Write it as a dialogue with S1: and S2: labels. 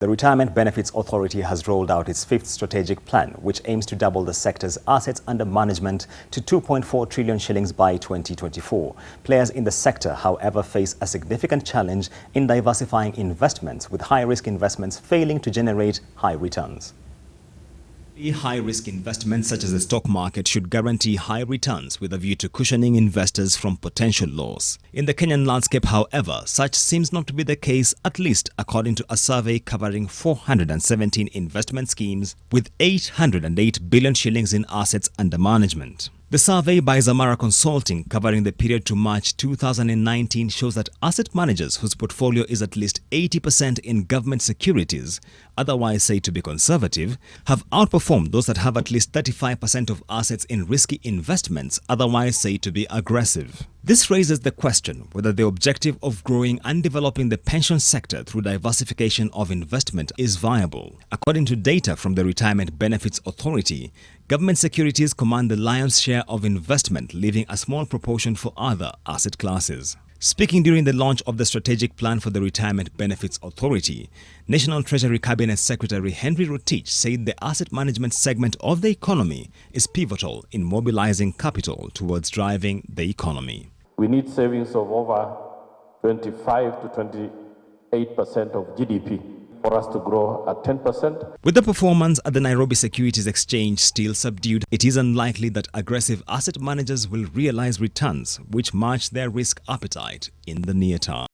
S1: The Retirement Benefits Authority has rolled out its fifth strategic plan, which aims to double the sector's assets under management to 2.4 trillion shillings by 2024. Players in the sector, however, face a significant challenge in diversifying investments, with high-risk investments failing to generate high returns. High-risk investments such as the stock market should guarantee high returns with a view to cushioning investors from potential loss. In the Kenyan landscape, however, such seems not to be the case, at least according to a survey covering 417 investment schemes with 808 billion shillings in assets under management. The survey by Zamara Consulting covering the period to March 2019 shows that asset managers whose portfolio is at least 80% in government securities, otherwise said to be conservative, have outperformed those that have at least 35% of assets in risky investments, otherwise said to be aggressive. This raises the question whether the objective of growing and developing the pension sector through diversification of investment is viable. According to data from the Retirement Benefits Authority, government securities command the lion's share of investment, leaving a small proportion for other asset classes. Speaking during the launch of the strategic plan for the Retirement Benefits Authority, National Treasury Cabinet Secretary Henry Rotich said the asset management segment of the economy is pivotal in mobilizing capital towards driving the economy.
S2: We need savings of over 25 to 28% of GDP for us to grow at 10%.
S1: With the performance at the Nairobi Securities Exchange still subdued, it is unlikely that aggressive asset managers will realize returns which match their risk appetite in the near term.